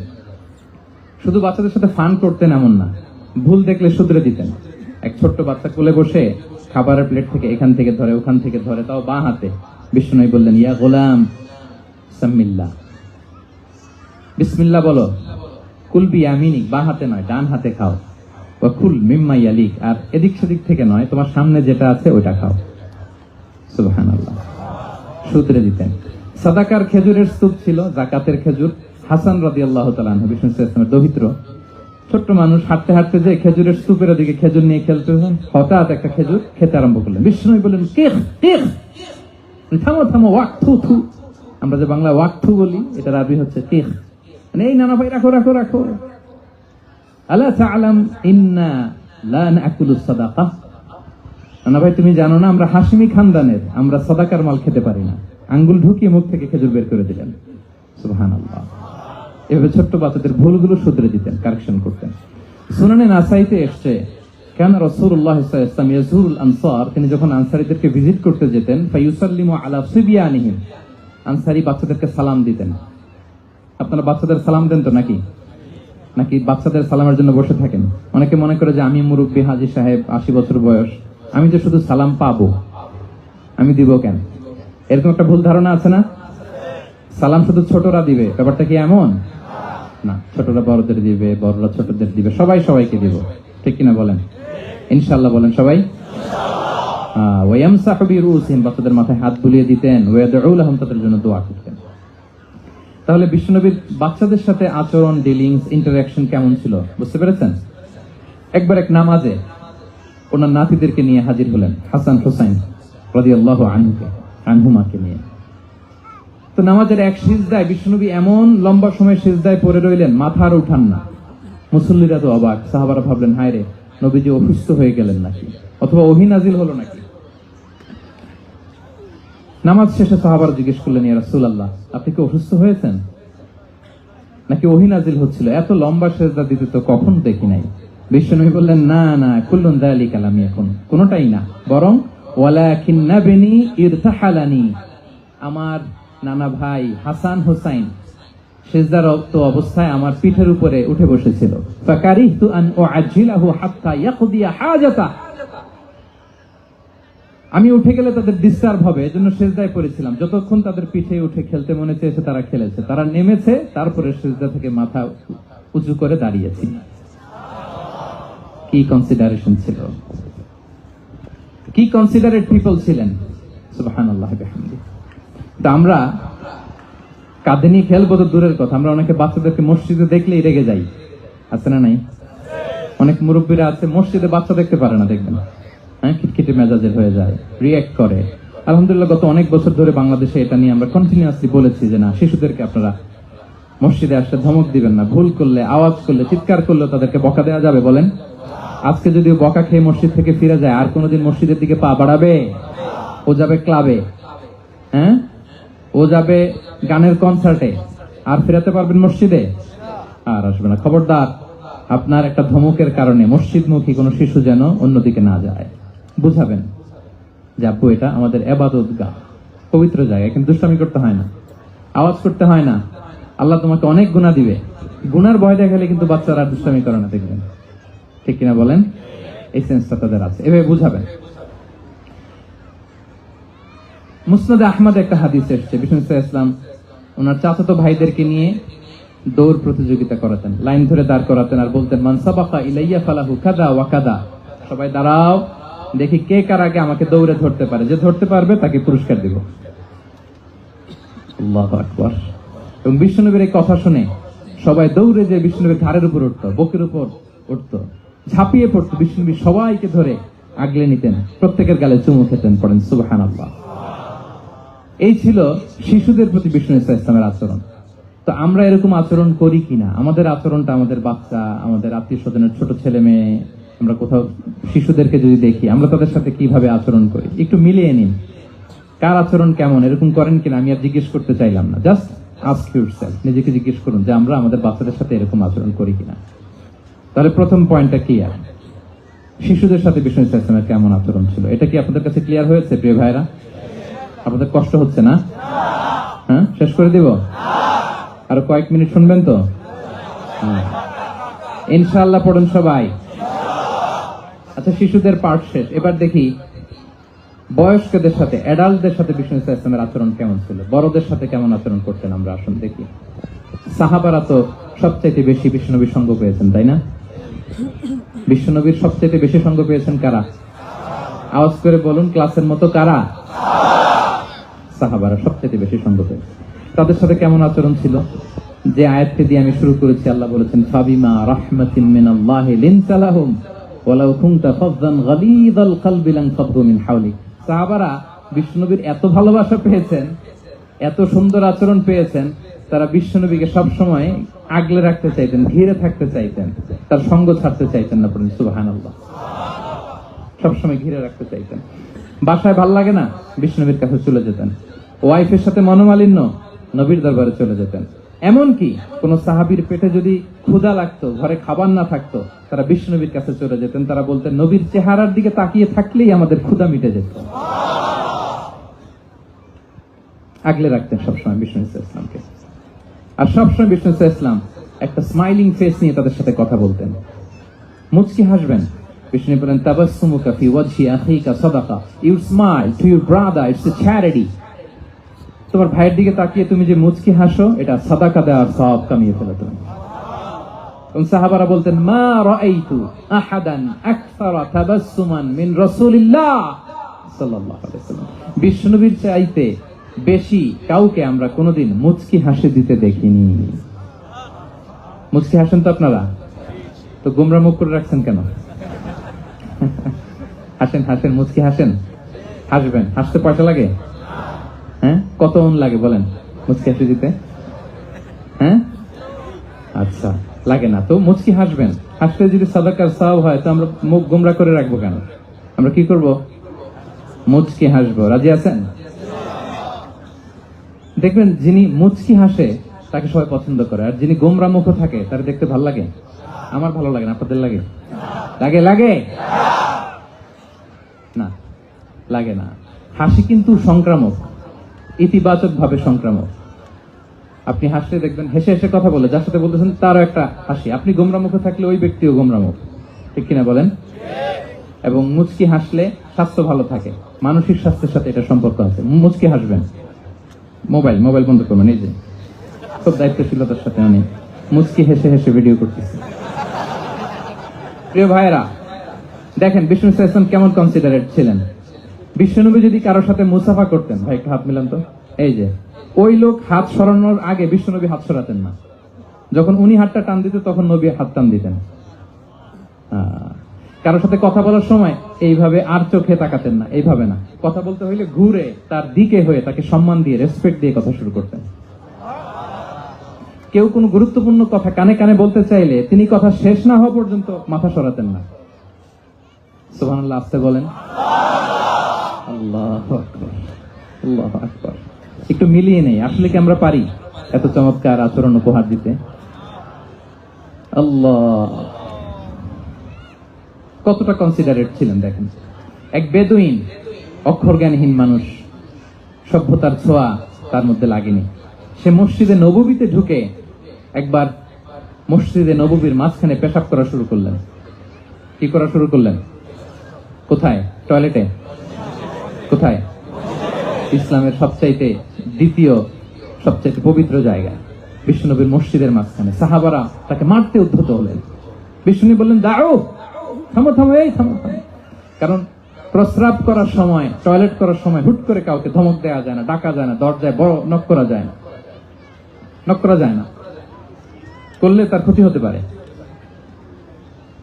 শুধু বাচ্চাদের সাথে ফান করতেন এমন না, ভুল দেখলে শুধরে দিতেন। এক ছোট্ট বাচ্চা কোলে বসে খাবারের প্লেট থেকে এখান থেকে ধরে ওখান থেকে ধরে, তাও বাঁ হাতে। বিষ্ণু বললেন, ইয়া গোলাম সাম্মিল্লাহ, বিসমিল্লাহ বলো। কুল বিয়ামিনিক, বাঁ হাতে নয় ডান হাতে খাও। ওয়া কুল মিম্মা ইয়ালিক, আর এদিক সেদিক থেকে নয়, তোমার সামনে যেটা আছে ওইটা খাও। সুবহানাল্লাহ। সূত্রে দিতেন। সাদাকার খেজুরের স্তূপ ছিল, যাকাতের খেজুর। হাসান রাদিয়াল্লাহু তাআলা আনহু, বিষ্ণু ইসলামের দৌহিত্র, ছোট্ট মানুষ, হাঁটতে হাঁটতে যে খেজুরের স্তূপের দিকে খেজুর নিয়ে খেলতেছেন, হঠাৎ একটা খেজুর খেতে আরম্ভ করলেন। বিষ্ণু বললেন, কেখ কেখ, থামো থামো, ওয়াক থু থু। আমরা যে বাংলা ওয়াক থু বলি, এটার আরবি হচ্ছে কেখ। এই নানা ভাই, রাখো রাখো রাখো। আলা তাআলাম ইন্না লা নাকুলুস সাদাকাহ, নানা ভাই তুমি জানো না আমরা হাশিমি খানদানের, আমরা সাদাকার মাল খেতে পারি না। আঙ্গুল ঢুকিয়ে মুখ থেকে খেজুর বের করে দিলেন। সুবহানাল্লাহ। এভাবে ছোট্ট বাচ্চাদের ভুলগুলো শুধরে দিতেন, কারেকশন করতেন। সুনানে নাসাইতে এসছে, কেন রাসূলুল্লাহ সাল্লাল্লাহু আলাইহি ওয়াসাল্লাম ইয়াজুরুল আনসার, তিনি যখন আনসারীদেরকে ভিজিট করতে যেতেন, ফায়ুসাল্লিমু আলা সিবিয়ানিহিম, আনসারী বাচ্চাদেরকে সালাম দিতেন। আপনারা বাচ্চাদের সালাম দেন তো নাকি? নাকি বাচ্চাদের সালামের জন্য বসে থাকেন? অনেকে মনে করে যে আমি মুরব্বী হাজী সাহেব, 80 বছর বয়স, আমি তো শুধু সালাম পাবো, আমি দিব কেন? এরকম একটা ভুল ধারণা আছে না? সালাম শুধু ছোটরা দিবে, ব্যাপারটা কি এমন না? ছোটরা বড়দের দিবে, বড়রা ছোটদের দিবে, সবাই সবাইকে দিব, ঠিক কিনা বলেন? ইনশাআল্লাহ বলেন সবাই। ওয়ায়ামসাহু বিরুসিহিম, বাচ্চাদের মাথায় হাত বুলিয়ে দিতেন। ওয়াদউ লাহুম, তাদের জন্য দোয়া করতেন। তাহলে বিশ্বনবীর বাচ্চাদের সাথে আচরণ, ডিলিংস, ইন্টারঅ্যাকশন কেমন ছিল বুঝতে পেরেছেন? একবার এক নামাজে ওনার নাতিদেরকে নিয়ে হাজির হলেন, হাসান হুসাইন রাদিয়াল্লাহু আনহুমাকে নিয়ে। তো নামাজের এক সিজদায় বিশ্বনবী এমন লম্বা সময় সিজদায় পড়ে রইলেন, মাথা আর উঠান না। মুসল্লিরা তো অবাক, সাহাবারা ভাবলেন হায় রে, নবীজি অসুস্থ হয়ে গেলেন নাকি, অথবা ওহী নাজিল হলো নাকি। নামাজ শেষে সাহাবারা জিজ্ঞেস করলেন, ইয়া রাসূলুল্লাহ, আপনি কি অসুস্থ হয়েছেন নাকি ওহী নাজিল হচ্ছিল? এত লম্বা সিজদা দিতে তো কখন দেখি নাই। বিশ্বনবী বললেন, না না, কুল্লুন যালিকা লাম ইয়াকুন, কোনটাই না, বরং ওয়ালাকিন নাবনি ইরতাহালানি, আমার নানা ভাই হাসান হুসাইন সিজদারত অবস্থায় আমার পিঠের উপরে উঠে বসেছিল। ফাকারিহতু আন উআজ্জিলাহু হাত্তা ইয়াকদিয়া হাজাতা, আমি উঠে গেলে তাদের ডিস্টার্ব হবে, এজন্য সেজদায় পড়েছিলাম। যতক্ষণ তাদের পিঠে উঠে খেলতে মনে চেয়েছে তারা খেলেছে, তারা নেমেছে, তারপরে সেজদা থেকে মাথা উঁচু করে দাঁড়িয়েছি। কি কনসিডারেশন ছিল, কি কনসিডারেট পিপল ছিলেন, সুবহানাল্লাহ বিহামদিহি। তা আমরা কাঁধে নিয়ে খেলবো তো দূরের কথা, আমরা অনেকে বাচ্চাদেরকে মসজিদে দেখলেই রেগে যাই, আছে না নাই? অনেক মুরব্বীরা আছে মসজিদে বাচ্চা দেখতে পারে না, দেখবেন হ্যাঁ, খিটখিটে মেজাজের হয়ে যায়, রিঅ্যাক্ট করে। আলহামদুলিল্লাহ গত অনেক বছর ধরে বাংলাদেশে এটা নিয়ে আমরা কন্টিনিউয়াসলি বলেছি যে না, শিশুদেরকে আপনারা মসজিদে আসলে ধমক দিবেন না, ভুল করলে, আওয়াজ করলে, চিৎকার করলে তাদেরকে বকা দেওয়া যাবে? বলেন। আজকে যদি বকা খেয়ে মসজিদ থেকে ফিরে যায়, আর কোনোদিন মসজিদের দিকে পা বাড়াবে? ও যাবে ক্লাবে, হ্যাঁ, ও যাবে গানের কনসার্টে, আর ফেরাতে পারবেন মসজিদে? আর আসবে না। খবরদার, আপনার একটা ধমকের কারণে মসজিদমুখী কোনো শিশু যেন অন্যদিকে না যায়। বুঝাবেন যে আব্বু এটা আমাদের ইবাদত গাহ, পবিত্র জায়গা, কিন্তু দুষ্টামি করতে হয় না, আওয়াজ করতে হয় না, আল্লাহ তোমাকে অনেক গুনাহ দিবে। গুনার ভয় দেখালে কিন্তু বাচ্চারা দুষ্টামি করে না, দেখবেন, ঠিক কিনা বলেন? এই সেন্সটা তাদের আছে, এভাবে বুঝাবেন। মুসনাদে আহমদ একটা হাদিস এসেছে, বিষ্ণু ইসলাম ওনার চাচাতো ভাইদেরকে নিয়ে দৌড় প্রতিযোগিতা করাতেন, লাইন ধরে দাঁড় করাতেন, আর বলতেন মান সাবাকা ইলাইয়া ফালাহু কাদা ওয়া কাদা, সবাই দাঁড়াও, দেখি কে কার আগে আমাকে দৌড়ে ধরতে পারে, যে ধরতে পারবে তাকে পুরস্কার দেব। আল্লাহু আকবার। এবং বিষ্ণুনবীর এই কথা শুনে সবাই দৌড়ে যে বিষ্ণুনবীর ঘাড়ের উপর উঠতো, বুকের উপর উঠতো, ঝাঁপিয়ে পড়তো, বিষ্ণুনবী সবাইকে ধরে আগলে নিতেন, প্রত্যেকের গালে চুমু খেতেন। পড়েন সুবহানাল্লাহ। এই ছিল শিশুদের প্রতি বিষ্ণু ইসলামের আচরণ। তো আমরা এরকম আচরণ করি কিনা? আমাদের আচরণটা আমাদের বাচ্চা, আমাদের আত্মীয় স্বজনের ছোট ছেলে মেয়ে, আমরা কোথাও শিশুদেরকে যদি দেখি, আমরা তাদের সাথে কিভাবে আচরণ করি, একটু মিলিয়ে নিন কার আচরণ কেমন, এরকম করেন কিনা। আমি আর জিজ্ঞেস করতে চাইলাম না, জাস্ট আস্ক ইউরসেলফ, নিজেকে জিজ্ঞেস করুন যে আমরা আমাদের বাচ্চাদের সাথে এরকম আচরণ করি কিনা। তাহলে প্রথম পয়েন্টটা কি, আর শিশুদের সাথে বিষ্ণু ইসলামের কেমন আচরণ ছিল, এটা কি আপনাদের কাছে ক্লিয়ার হয়েছে প্রিয় ভাইরা? আপনাদের কষ্ট হচ্ছে না? হ্যাঁ, শেষ করে দিব? আরো কয়েক মিনিট শুনবেন তো? ইনশাআল্লাহ পড়ুন সবাই। আচ্ছা, শিশুদের পার্ট শেষ, এবার দেখি বয়স্কদের সাথে, অ্যাডাল্টদের সাথে বিষ্ণু ইসলামের আচরণ কেমন ছিল, বড়দের সাথে কেমন আচরণ করতেন আমরা। আসুন দেখি। সাহাবারা তো সবচাইতে বেশি বিশ্বনবীর সঙ্গ পেয়েছেন, তাই না? বিশ্বনবীর সবচাইতে বেশি সঙ্গ পেয়েছেন কারা? আওয়াজ করে বলুন, ক্লাসের মতো কারা? সাহাবারা সবচাইতে বেশি সঙ্গ পেয়েছে। তাদের সাথে কেমন আচরণ ছিল? যে আয়াতটি দিয়ে আমি শুরু করেছি, আল্লাহ বলেছেন ফাবিমা রাহমাতিন মিনাল্লাহি লিনতা লাহুম ওয়ালাউ কুনতা ফাযযান গালিযাল কলবি লানফাদ্দু মিন হাওলিক। সাহাবারা বিশ্বনবীর এত ভালোবাসা পেয়েছেন, এত সুন্দর আচরণ পেয়েছেন, তারা বিশ্বনবীকে সব সময় আগলে রাখতে চাইতেন, ঘিরে থাকতে চাইতেন, তার সঙ্গ ছাড়তে চাইতেন না। পড়েন সুবহানাল্লাহ। সবসময় ঘিরে রাখতে চাইতেন। বাসায় ভাল লাগে না, বিষ্ণুনবীর কাছে চলে যেতেন। ওয়াইফের সাথে মনোমালিন্য, নবীর দরবারে চলে যেতেন। এমনকি কোন সাহাবীর পেটে যদি ক্ষুধা লাগতো, ঘরে খাবার না থাকতো, তারা বিষ্ণুনবীর কাছে চলে যেতেন। তারা বলতেন নবীর চেহারার দিকে তাকিয়ে থাকলেই আমাদের ক্ষুধা মিটে যেত। আগলে রাখতেন সবসময় বিষ্ণু ইসলামকে। আর সবসময় বিষ্ণু ইসলাম একটা স্মাইলিং ফেস নিয়ে তাদের সাথে কথা বলতেন, মুচকি হাসবেন। বিষ্ণু বলেন তাবাসসুমুকা ফি ওয়াজহি আখিকা সাদাকা, you smile to your brother, it's a charity. তোমার ভাইয়ের দিকে তাকিয়ে তুমি যে মুচকি হাসো, এটা সাদাকা দেওয়ার সওয়াব কামিয়ে ফেলো তুমি। এবং সাহাবারা বলতেন মা রাআইতু আহাদান আকসারা তাবাসসুমান মিন রাসূলিল্লাহ সাল্লাল্লাহু আলাইহি ওয়াসাল্লাম। বিষ্ণুবীর চাইতে বেশি কাউকে আমরা কোনোদিন মুচকি হাসি দিতে দেখিনি। মুচকি হাসেন তো আপনারা? তো গোমরা মুখ করে রাখছেন কেন? হাসেন হাসেন, মুচকি হাসেন, হাসবেন। হাসতে পয়সা লাগে? হ্যাঁ, কত অন লাগে বলেন মুচকি হাসি দিতে? হ্যাঁ, আচ্ছা, লাগে না তো মুচকি হাসবেন। হাসলে যদি সাদাকার সওয়াব হয়, তো আমরা মুখ গোমরা করে রাখবো কেন? আমরা কি করব? মুচকি হাসবো। রাজি আছেন? দেখবেন যিনি মুচকি হাসে তাকে সবাই পছন্দ করে, আর যিনি গোমরা মুখ থাকে তার দেখতে ভালো লাগে। আমার ভালো লাগে না, আপনাদের লাগে? লাগে? লাগে না, লাগে না। হাসি কিন্তু সংক্রামক, ইতিবাচক ভাবে সংক্রামক। আপনি হাসলে দেখবেন হেসে হেসে কথা বলে, যার সাথে বলতেছেন তারও একটা হাসি। আপনি গোমরা মুখে থাকলে ওই ব্যক্তিও গোমরা মুখ, ঠিক কিনা বলেন? এবং মুচকি হাসলে স্বাস্থ্য ভালো থাকে, মানসিক স্বাস্থ্যের সাথে এটা সম্পর্ক আছে। মুচকি হাসবেন, মোবাইল বন্ধ করবেন। এই যে খুব দায়িত্বশীলতার সাথে আমি মুচকি হেসে হেসে ভিডিও করতেছি। প্রিয় ভাইয়েরা, দেখেন বিষ্ণু ইসলাম কেমন কনসিডারেট ছিলেন। বিশ্বনবী যদি কারোর সাথে মুসাফা করতেন, ভাই একটু হাত মিলান তো, এই যে ওই লোক হাত সরানোর আগে বিশ্বনবী হাত সরাতেন না। যখন উনি হাতটা টান দিতেন তখন নবী হাত টান দিতেন। কারোর সাথে কথা বলার সময় এইভাবে আর চোখে তাকাতেন না, এইভাবে না। কথা বলতে হইলে ঘুরে তার দিকে হয়ে তাকে সম্মান দিয়ে, রেসপেক্ট দিয়ে কথা শুরু করতেন। কেউ কোনো গুরুত্বপূর্ণ কথা কানে কানে বলতে চাইলে তিনি কথা শেষ না হওয়া পর্যন্ত মাথা সরাতেন না। সুবহানাল্লাহ, আস্তে বলেন। আল্লাহু আকবার, আল্লাহু আকবার। একটু মিলিয়ে নেই, আসলে কি আমরা পারি এত চমৎকার আচরণ উপহার দিতে? আল্লাহ, কতটা কনসিডারেট ছিলেন দেখেন। এক বেদুইন, অক্ষর জ্ঞানহীন মানুষ, সভ্যতার ছোঁয়া তার মধ্যে লাগেনি। সে মসজিদে নববীতে ঢুকে একবার মসজিদে নববীর মাঝখানে পেশাব করা শুরু করলেন। কি করা শুরু করলেন? কোথায়? টয়লেটে? কোথায়? ইসলামের সবচাইতে দ্বিতীয় সবচাইতে পবিত্র জায়গায়, বিশ্বনবীর মসজিদের মাঝখানে। সাহাবারা তাকে মারতে উদ্ধত হলেন। বিষ্ণু বললেন, দাও, থামো থামো, এই থামো থামো। কারণ প্রস্রাব করার সময়, টয়লেট করার সময় হুট করে কাউকে ধমক দেওয়া যায় না, ডাকা যায় না, দরজায় বড় নক করা যায় না, করলে তার ক্ষতি হতে পারে,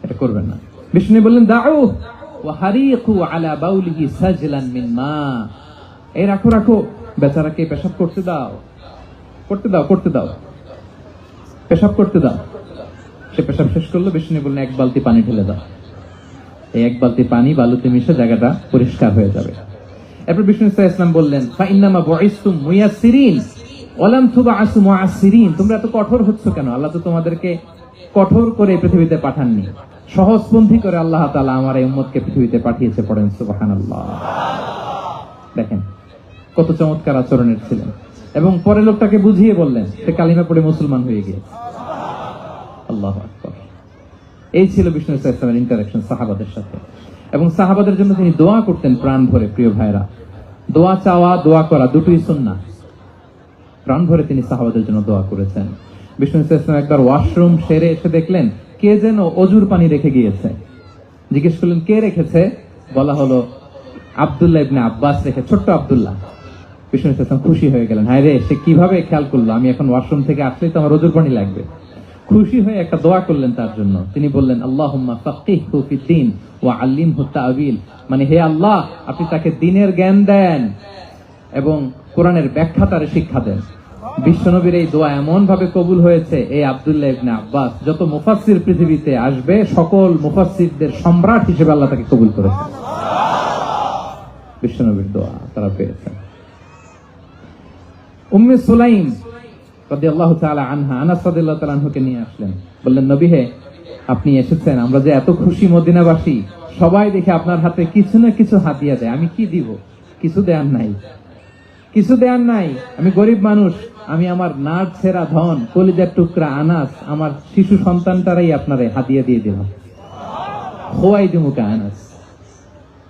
এটা করবেন না। বিষ্ণু বললেন, দাও ওয়া হারিকু আলা বাউলিহি সাজলান মিন মা। এই রাখো, বেচারাকে পেশাব করতে দাও, পেশাব করতে দাও। সে পেশাব শেষ করলো। বিষ্ণু বললেন, এক বালতি পানি ঢেলে দাও। এই এক বালতি পানি বালুতে মিশে জায়গাটা পরিষ্কার হয়ে যাবে। এরপর বিষ্ণু ইসলাম বললেন, ফাইন্নামা বুইসতুম মুয়াসসিরিন ওয়া লাম তুবআসু মুআসসিরিন। তোমরা এত কঠোর হচ্ছ কেন? আল্লাহ তো তোমাদেরকে কঠোর করে পৃথিবীতে পাঠাননি, সহজপন্থী করে আল্লাহ তাআলা আমার এই উম্মতকে পৃথিবীতে পাঠিয়েছে। পড়েন সুবহানাল্লাহ। দেখেন কত চমৎকার আচরণের ছিলেন। এবং পরে লোকটাকে বুঝিয়ে বললেন, সে কালিমা পড়ে মুসলমান হয়ে গিয়েছে। আল্লাহু আকবার। এই ছিল বিষ্ণু ইসলামের ইন্টারেকশন সাহাবাদের সাথে। এবং সাহাবাদের জন্য তিনি দোয়া করতেন প্রাণ ভরে। প্রিয় ভাইরা, দোয়া চাওয়া, দোয়া করা দুটোই সুন্নাহ। প্রাণ ভরে তিনি সাহাবাদের জন্য দোয়া করেছেন। বিষ্ণু ইসলাম একবার ওয়াশরুম সেরে এসে দেখলেন কে যেন অজুর পানি রেখে গিয়েছে। জিজ্ঞেস করলেন, কে রেখেছে? বলা হলো, আব্দুল্লাহ ইবনে আব্বাস রেখে, ছোট্ট আব্দুল্লাহ। বিষ্ণু ইসলাম খুশি হয়ে গেলেন, হায় রে, সে কিভাবে খেয়াল করলো, আমি এখন ওয়াশরুম থেকে আসলেই তো আমার অজুর পানি লাগবে। খুশি হয়ে একটা দোয়া করলেন তার জন্য। তিনি বললেন, আল্লাহুম্মা ফাক্কিহহু ফিদ্দীন ওয়া আল্লিমহু তা'ওয়িল। মানে হে আল্লাহ, আপনি তাকে দ্বীনের জ্ঞান দেন এবং কোরআনের ব্যাখ্যা তার শিক্ষা দেন। বিশ্বনবীর এই দোয়া এমন ভাবে কবুল হয়েছে, এই আব্দুল্লাহ ইবনে আব্বাস যত মুফাসসির পৃথিবীতে আসবে সকল মুফাসসিরদের সম্রাট হিসেবে আল্লাহ তাকে কবুল করেছেন। বিশ্বনবীর দোয়া তারা পেয়েছেন। উম্মে সুলাইম রাদিয়াল্লাহু তাআলা আনহা, আনাস রাদিয়াল্লাহু তাআলা আনহুকে নিয়ে আসলেন। বললেন, নবী হে, আপনি এসেছেন, আমরা যে এত খুশি মদিনাবাসী, সবাই দেখে আপনার হাতে কিছু না কিছু হাদিয়া দেয়, আমি কি দিব? কিছু দেয়ার নাই। আমি গরিব মানুষ, আমি আমার নার ছেঁড়া ধন, কলিজার টুকরা আনাস, আমার শিশু সন্তানটারাই আপনারে হাদিয়া দিয়ে দিলাম। খোয়াই দিমুকা আনাস।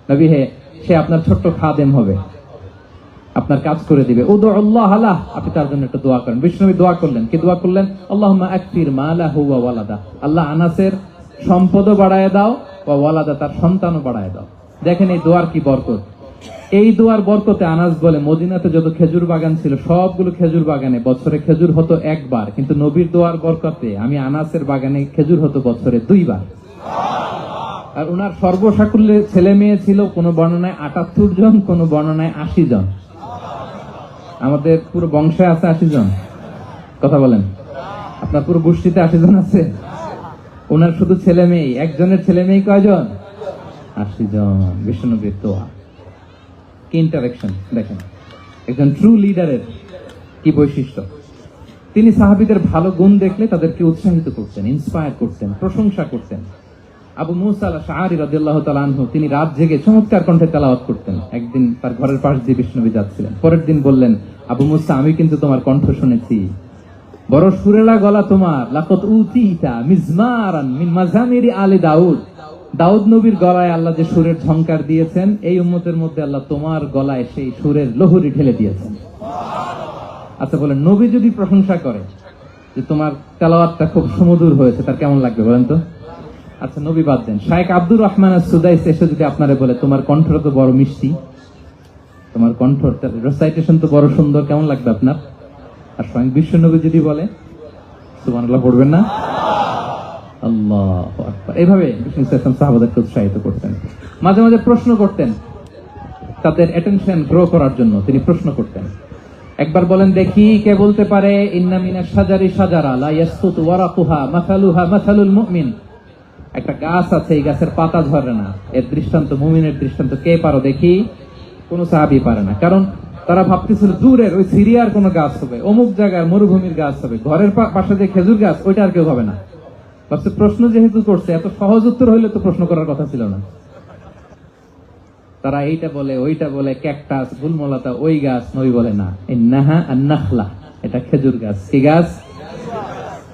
নবী হে, সে আপনার ছোট্ট খাদেম হবে, আপনার কাজ করে দিবে। উদু আল্লাহ আলাহ, আপনি তার জন্য একটু দোয়া করেন। বিষ্ণু দোয়া করলেন। কি দোয়া করলেন? আল্লাহুম্মা আকফির মালাহু ওয়া ওয়ালাদা। আল্লাহ আনাসের সম্পদও বাড়ায় দাও, ওয়া ওয়ালাদা, তার সন্তানও বাড়ায় দাও। দেখেন এই দোয়ার কি বরকত। এই দোয়ার বরকতে আনাস বলে, মদিনাতে যত খেজুর বাগান ছিল সবগুলো খেজুর বাগানে বছরে খেজুর হতো একবার, কিন্তু নবীর দোয়ার বরকতে আমি আনাসের বাগানে খেজুর হতো বছরে 2 বার। আর উনার সর্বসাকুল্যে ছেলে মেয়ে ছিল, কোন বর্ণনায় 78 জন, কোন বর্ণনায় 80 জন। আমাদের পুরো বংশে আছে 80 জন। কথা বলেন, আপনার পুরো গোষ্ঠীতে 80 জন আছে? ওনার শুধু ছেলে মেয়ে, একজনের ছেলে মেয়ে কয়জন? 80 জন। বিষ্ণুনবীর দোয়া কি ইন্টারেকশন দেখেন, একজন ট্রু লিডারের কি বৈশিষ্ট্য। তিনি সাহাবীদের ভালো গুণ দেখলে তাদেরকে উৎসাহিত করতেন, ইন্সপায়ার করতেন, প্রশংসা করতেন। আবু মুসা আল-আশআরী রাদিয়াল্লাহু তাআলা আনহু, তিনি রাত জেগে চমৎকার কণ্ঠে তেলাওয়াত করতেন। একদিন তার ঘরের পাশ দিয়ে বিষ্ণুনবী যাচ্ছিলেন। পরের দিন বললেন, আবু মুসা, আমি কিন্তু তোমার কণ্ঠ শুনেছি, বড় সুরেলা গলা তোমার। লাকাদ উতিতা মিজমারান মিন মাজামিরি আলি দাউদ। দাউদ নবীর গলায় আল্লাহ যে সুরের ঝংকার দিয়েছেন, এই উম্মতের মধ্যে আল্লাহ তোমার গলায় সেই সুরের লহরী ঢেলে দিয়েছেন। আচ্ছা বলেন, নবী যদি প্রশংসা করে যে তোমার তেলাওয়াতটা খুব সুমধুর হয়েছে, তার কেমন লাগবে বলেন তো? আচ্ছা নবী বাদ দেন, শায়েখ আব্দুর রহমান সুদাইস এসে যদি আপনারে বলে তোমার কণ্ঠটা তো বড় মিষ্টি, তোমার কণ্ঠ রেসাইটেশন তো বড় সুন্দর, কেমন লাগবে আপনার? আর স্বয়ং বিশ্ব নবী যদি বলে, সুবহানাল্লাহ পড়বেন না? আল্লাহু আকবার। এইভাবে বিষ্ণু ইসলাম সাহাবাদেরকে উৎসাহিত করতেন। মাঝে মাঝে প্রশ্ন করতেন, তাদের অ্যাটেনশন গ্রো করার জন্য তিনি প্রশ্ন করতেন। একবার বলেন দেখি, কে বলতে পারে ইন্না মিনাশ শাজারি শাজারা লা ইয়াসকুতু ওয়ারাকুহা মাসালুহা মাসালুল মুমিন, একটা গাছ আছে, এই গাছের পাতা ঝরে না, এর দৃষ্টান্ত মুমিনের দৃষ্টান্ত। কে পারো দেখি? কোন সাহাবী পারে না, কারণ তারা ভাবতেছিল দূরের ওই সিরিয়ার কোন গাছ হবে, অমুক জায়গায় মরুভূমির গাছ হবে, ঘরের পাশে যে খেজুর গাছ ওইটা আর কেউ হবে না। ভাবছে প্রশ্ন যেহেতু করছে, এত সহজ উত্তর হইলে তো প্রশ্ন করার কথা ছিল না। তারা এইটা বলে ওইটা বলে, ক্যাকটাস গুলমলতা ওই গাছ, নবী বলে না, ইন্নাহা আন-নাখলা, এটা খেজুর গাছ। কি গাছ?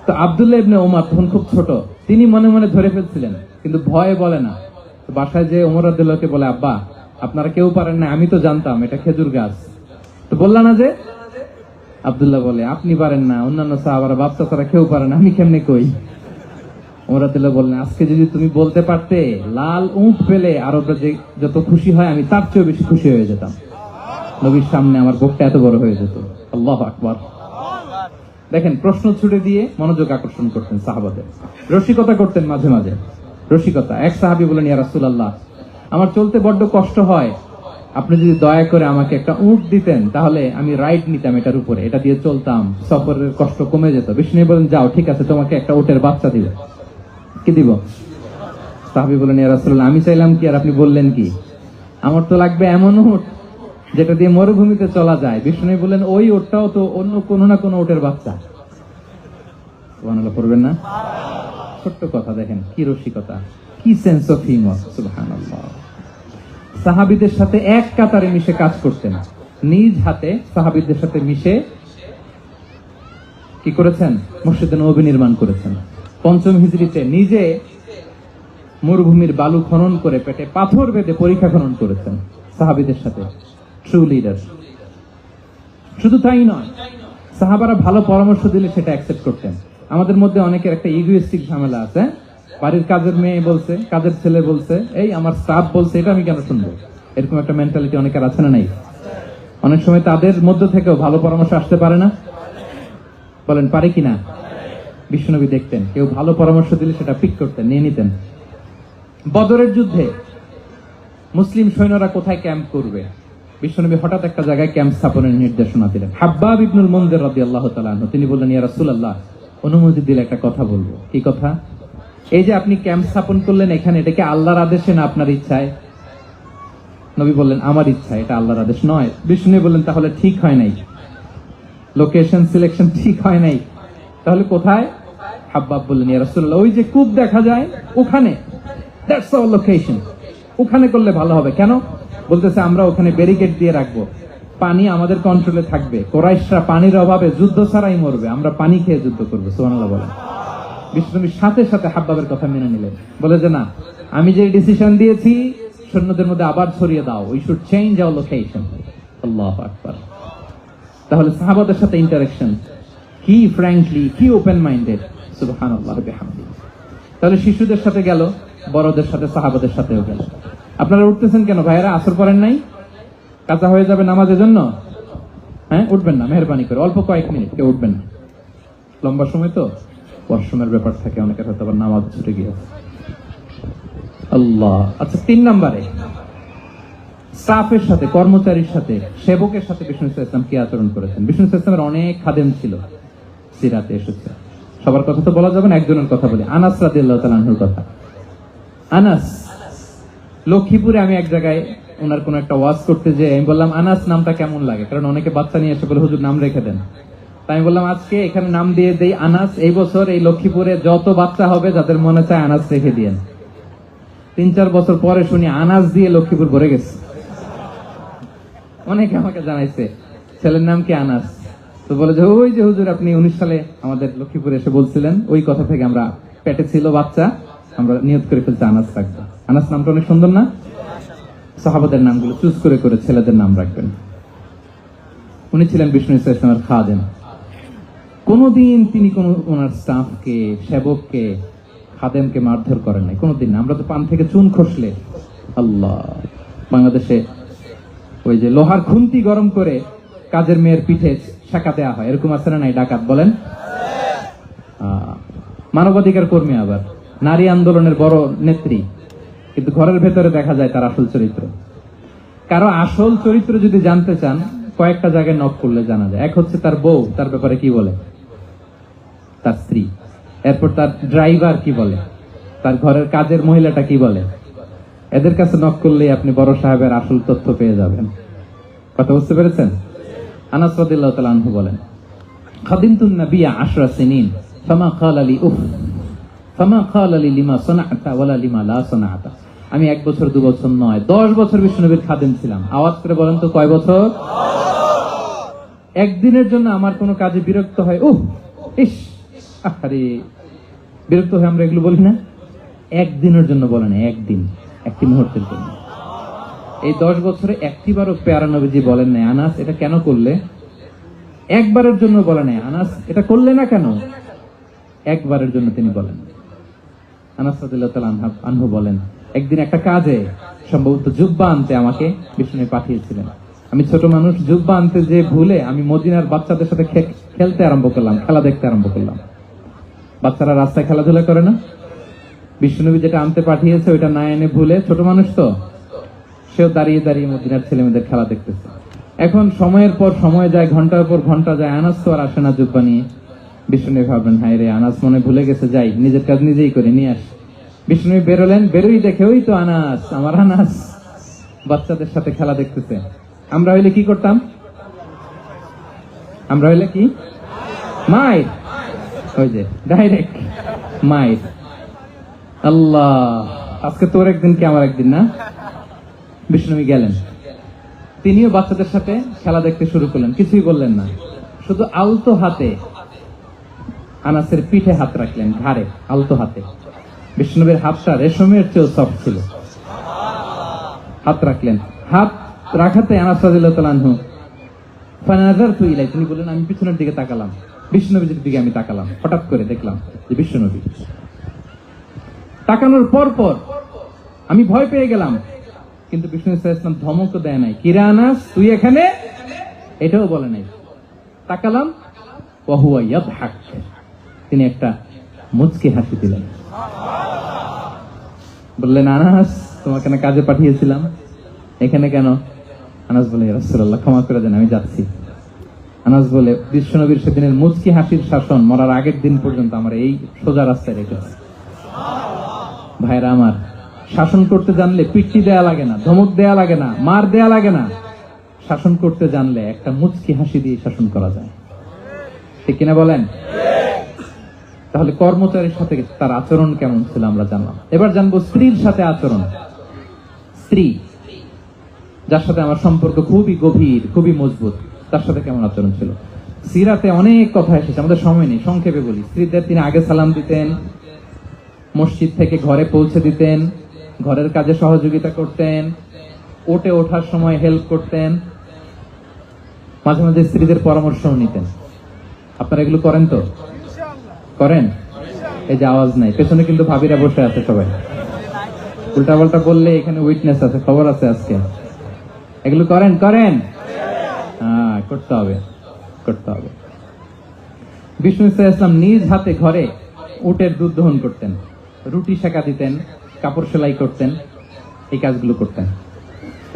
তো আব্দুল্লাহ ইবনে ওমর তখন খুব ছোট, তিনি মনে মনে ধরে ফেলছিলেন, কিন্তু ভয়ে বলে না। তো বাসায় যে ওমর রাদিয়াল্লাহুকে বলে, আব্বা আপনারা কেউ পারেন না, আমি তো জানতাম এটা খেজুর গাছ, তো বললা না যে? আব্দুল্লাহ বলে, আপনি পারেন না, অন্যান্য সাহাবারা বাচ্চা তারা কেউ পারে না, আমি কেমনে কই? ওমর রাদিয়াল্লাহু বললেন, আজকে যদি তুমি বলতে পারতে লাল উট পেলে আরবরা যে যত খুশি হয়, আমি তার চেয়েও বেশি খুশি হয়ে যেতাম। নবীর সামনে আমার বুকটা এত বড় হয়ে যেত। আল্লাহু আকবার। দেখেন, প্রশ্ন ছুড়ে দিয়ে মনোযোগ আকর্ষণ করতেন সাহাবাদের, রসিকতা করতেন মাঝে মাঝে। রসিকতা, এক সাহাবী বলেন, ইয়া রাসূলুল্লাহ, আমার চলতে বড্ড কষ্ট হয়, আপনি যদি দয়া করে আমাকে একটা উট দিতেন, তাহলে আমি রাইড নিতাম এটার উপরে, এটা দিয়ে চলতাম, সফরের কষ্ট কমে যেত। বিষ্ণু বলেন, যাও ঠিক আছে, তোমাকে একটা উটের বাচ্চা দিব। কি দিব? সাহাবী বলেন, ইয়া রাসূলুল্লাহ, আমি চাইলাম কি আর আপনি বললেন কি? আমার তো লাগবে এমন উট যেটা দিয়ে মরুভূমিতে চলা যায়। বিষ্ণু বলেন, ওই উটটাও তো অন্য কোনো না কোনো উটের বাচ্চা। সুবহানাল্লাহ পড়বেন না? ছোট্ট কথা, দেখেন কি রসিকতা, কি সেন্স অফ হিউমার। সুবহানাল্লাহ। সাহাবীদের সাথে এক কাতারে মিশে কাজ করতেন, নিজ হাতে সাহাবীদের সাথে মিশে কি করেছেন? মসজিদে নববী নির্মাণ করেছেন। ৫ম হিজরিতে নিজে মরুভূমির বালু খনন করে পেটে পাথর বেঁধে পরীক্ষা খনন করেছেন সাহাবীদের সাথে। True leader. শুধু তাই নয়, সাহাবারা ভালো পরামর্শ দিলে সেটা অ্যাকসেপ্ট করতেন। আমাদের মধ্যে অনেকের একটা ইগোইস্টিক ঝামেলা আছে, বাড়ির কাজের মেয়ে বলছে, কাজের ছেলে বলছে, এই আমার স্টাফ বলছে, এটা আমি কেন শুনবো? এরকম একটা মেন্টালিটি অনেকের আছে না নাই? অনেক সময় তাদের মধ্য থেকেও ভালো পরামর্শ আসতে পারে না? বলেন পারে কিনা? বিশ্বনবী দেখতেন, কেউ ভালো পরামর্শ দিলে সেটা পিক করতেন, নিয়ে নিতেন। বদরের যুদ্ধে মুসলিম সৈন্যরা কোথায় ক্যাম্প করবে, বিশ্বনবী হঠাৎ একটা জায়গায় ক্যাম্প স্থাপনের নির্দেশনা দিলেন। হাব্বাব ইবনুল মুনজির রাদিয়াল্লাহু তাআলা আনহু, তিনি বললেন, ইয়া রাসূলুল্লাহ, অনুমতি দিলে একটা কথা বলবো। কি কথা? এই যে আপনি ক্যাম্প স্থাপন করলেন এখানে, এটা কি আল্লাহর আদেশে না আপনার ইচ্ছায়? নবী বললেন, আমার ইচ্ছা, এটা আল্লাহর আদেশ নয়। বিষ্ণু বললেন, তাহলে ঠিক হয় নাই, লোকেশন সিলেকশন ঠিক হয় নাই, তাহলে কোথায়? হাব্বাব বললেন, ইয়া রাসূলুল্লাহ, ওই যে কূপ দেখা যায় ওখানে, দ্যাটস আওয়ার লোকেশন, ওখানে করলে ভালো হবে। কেন? বলতেছে, আমরা ওখানে ব্যারিকেড দিয়ে রাখবো, পানি আমাদের কন্ট্রোলে থাকবে, কুরাইশরা পানির অভাবে যুদ্ধ ছাড়াই মরবে, আমরা পানি খেয়ে যুদ্ধ করবো। সুবহানাল্লাহ বলেন। বিশ্বনবী সাথে সাথে হাব্বাবের কথা মেনে নিলেন, বলে যে না, আমি যে ডিসিশন দিয়েছি সৈন্যদের মধ্যে আবার ছড়িয়ে দাও, we should change our location. আল্লাহু আকবার। তাহলে সাহাবাদের সাথে ইন্টারেকশন কি ফ্র্যাঙ্কলি, কি ওপেন মাইন্ডেড। সুবহানাল্লাহ বিহামদিহি। তাহলে শিশুদের সাথে গেল, বড়দের সাথে, সাহাবাদের সাথেও গেল। আপনারা উঠতেছেন কেন ভাইয়েরা? আসর পড়েন নাই? কাজা হয়ে যাবে নামাজের জন্য? হ্যাঁ, উঠবেন না মেহেরবানি করে, অল্প কয়েক মিনিট, কেউ উঠবেন না। লম্বা সময় তো ওয়াশরুমের ব্যাপার থাকে, অনেকের হয়তো আবার নামাজ ছুটে গিয়েছে। আল্লাহ। আচ্ছা, ৩ নম্বরে স্টাফের সাথে, কর্মচারীর সাথে, সেবকের সাথে বিষ্ণু ইসলাম কি আচরণ করেছেন? বিষ্ণু ইসলামের অনেক খাদেম ছিল, সিরাতে এসেছে। সবার কথা তো বলা যাবে না, একজনের কথা বলি, আনাস রাদিয়াল্লাহু তাআলা আনহুর কথা। আনাস, লক্ষ্মীপুরে আমি এক জায়গায় ওনার কোন একটা ওয়াজ করতে যে আমি বললাম, আনাস নামটা কেমন লাগে? কারণ অনেকে বাচ্চা নিয়ে এসে বলে, হুজুর নাম রেখে দেন। তাই আমি বললাম, আজকে এখানে নাম দিয়ে দেই আনাস। এই বছর এই লক্ষ্মীপুরে যত বাচ্চা হবে, যাদের মনে চায় আনাস রেখে দিয়েন। ৩-৪ বছর পরে শুনি আনাস দিয়ে লক্ষ্মীপুর ভরে গেছে। অনেকে আমাকে জানাইছে ছেলের নাম কি আনাস। তো বলে যে, ওই যে হুজুর আপনি 19 সালে আমাদের লক্ষ্মীপুরে এসে বলছিলেন, ওই কথা থেকে আমরা, পেটে ছিল বাচ্চা, আমরা নিয়ত করে ফেলছি আনাস রাখবো। আনাস নামটা অনেক সুন্দর না? সাহাবাদের নামগুলো চুজ করে করে ছেলেদের নাম রাখবেন। উনি ছিলেন বিষ্ণু ইসলামের খাদেম। কোনদিন তিনি কোন ওনার স্টাফকে, সেবককে, খাদেমকে মারধর করেন নাই, কোনদিন না। আমরা তো পান থেকে চুন খসলে আল্লাহ, বাংলাদেশে ওই যে লোহার খুন্তি গরম করে কাজের মেয়ের পিঠে শাখা দেওয়া হয়, এরকম আছে না নাই? ডাকাত বলেন, মানবাধিকার কর্মী, আবার নারী আন্দোলনের বড় নেত্রী, কিন্তু ঘরের ভেতরে দেখা যায় তার আসল চরিত্র। কারো আসল চরিত্র যদি জানতে চান, কয়েকটা জায়গায় নক করলে জানা যায়। এক হচ্ছে তার বউ, তার ব্যাপারে কি বলে, তার স্ত্রী। এরপর তার ড্রাইভার কি বলে, তার ঘরের কাজের মহিলাটা কি বলে। এদের কাছে নক করলেই আপনি বড় সাহেবের আসল তথ্য পেয়ে যাবেন। কথা বুঝতে পেরেছেন? আনাস রাদিয়াল্লাহু তাআলা আনহু বলেন, খাদিমতুন নবিয়্যা 10 সিনিন ফামা ক্বালা লি উফ ফামা ক্বালা লি লিমা সানা'তা ওয়ালা লিমা লা সানা'তা। আমি 1 বছর 2 বছর নয়, 10 বছর বিশ্বনবীর খাদেম ছিলাম। আওয়াজ করে বলেন তো কয় বছর? একদিনের জন্য আমার কোনো কাজে বিরক্ত হয়, ইস, আরে বিরক্ত হয়ে আমরা এগুলো বলি না? একদিনের জন্য বলে না, একদিন, একটি মুহূর্তের জন্য। এই 10 বছরে একটিবারও পেয়ারা নবীজি বলেন নাই, আনাস এটা কেন করলে? একবারের জন্য বলে নাই, আনাস এটা করলে না কেন? একবারের জন্য তিনি বলেন। আনাস রাদিয়াল্লাহু তাআলা আনহু বলেন, একদিন একটা কাজে সম্ভবত জুব্বা আনতে আমাকে বিষ্ণু পাঠিয়েছিলেন। আমি ছোট মানুষ, জুব্বা আনতে যে ভুলে আমি মদিনার বাচ্চাদের সাথে খেলতে আরম্ভ করলাম, খেলা দেখতে আরম্ভ করলাম। বাচ্চারা রাস্তায় খেলাধুলা করে না? বিষ্ণুনবী যেটা আনতে পাঠিয়েছে ওইটা না এনে ভুলে, ছোট মানুষ তো, সেও দাঁড়িয়ে দাঁড়িয়ে মদিনার ছেলেমেয়েদের খেলা দেখতেছে। এখন সময়ের পর সময় যায়, ঘন্টার পর ঘন্টা যায়, আনাস তো আর আসে না জুব্বা নিয়ে। বিষ্ণুনবী ভাবলেন, হায় রে, আনাস মনে ভুলে গেছে, যাই নিজের কাজ নিজেই করে নিয়ে আস। বিষ্ণুনবী বেরোলেন, বেরোই দেখে ওই তো আনাস, আমার আনাস বাচ্চাদের সাথে খেলা দেখতেছে। আমরা হইলে কি করতাম? আমরা হইলে কি মাইর, ওই যে ডাইরেক্ট মাইর। আল্লাহ, আজকে তোর একদিন কি আমার একদিন না? বিষ্ণুনবী গেলেন, তিনিও বাচ্চাদের সাথে খেলা দেখতে শুরু করলেন, কিছুই বললেন না, শুধু আলতো হাতে আনাসের পিঠে হাত রাখলেন, ঘাড়ে আলতো হাতে। বিষ্ণুনবীর হাতটা রেশমের চেয়েও সফট ছিল। হাত রাখলেন, হাত রাখাতে আনাস রাদিয়াল্লাহু তাআলা আনহু ফানাযারতু ইলাইহি, তিনি বলেন আমি পিছনের দিকে তাকালাম, বিষ্ণুনবীর দিকে আমি তাকালাম। হঠাৎ করে দেখলাম যে বিষ্ণুনবী। তাকানোর পর পর আমি ভয় পেয়ে গেলাম, কিন্তু বিষ্ণু সাল্লাল্লাহু আলাইহি ওয়াসাল্লাম ধমকও দেয় নাই, কিরে আনাস তুই এখানে, এটাও বলে নাই। তাকালাম, ওয়া হুয়া ইয়াদহাক, তিনি একটা মুচকি হাসি দিলেন। বললেন, আনাস তোমাকে না কাজে পাঠিয়েছিলাম, এখানে কেন? আনাস বলে, ইয়া রাসূলুল্লাহ ক্ষমা করে দেন, আমি যাচ্ছি। আনাস বলে, বিশ্বনবীর সেদিনের মুচকি হাসির শাসন মরার আগের দিন পর্যন্ত আমার এই সোজা রাস্তায় রেখেছে। ভাইরা আমার, শাসন করতে জানলে পিট্টি দেয়া লাগে না, ধমক দেয়া লাগে না, মার দেয়া লাগে না। শাসন করতে জানলে একটা মুচকি হাসি দিয়ে শাসন করা যায়, ঠিক কিনা বলেন? তাহলে কর্মচারীর সাথে তার আচরণ কেমন ছিল আমরা জানলাম। এবার জানবো স্ত্রীর সাথে আচরণ। স্ত্রী যার সাথে আমার সম্পর্ক খুবই গভীর, খুবই মজবুত, তার সাথে কেমন আচরণ ছিল। সিরাতে অনেক কথা এসেছে, আমাদের সময় নেই, সংক্ষেপে বলি। স্ত্রীদের তিনি আগে সালাম দিতেন, মসজিদ থেকে ঘরে পৌঁছে দিতেন, ঘরের কাজে সহযোগিতা করতেন, ওঠে ওঠার সময় হেল্প করতেন, মাঝে মাঝে স্ত্রীদের পরামর্শও নিতেন। আপনারা এগুলো করেন তো? করেন? এই যে আওয়াজ নাই, পেছনে কিন্তু ভাবিরা বসে আছে সবাই। উল্টাপাল্টা বললে এখানে উইটনেস আছে, খবর আছে আজকে। এগুলো করেন? করেন? হ্যাঁ, করতে হবে, করতে হবে। বিষ্ণু সাল্লাল্লাহু আলাইহি ওয়াসাল্লাম নিজ হাতে ঘরে উটের দুধ দহন করতেন, রুটি সেকা দিতেন, কাপড় সেলাই করতেন, এই কাজগুলো করতেন।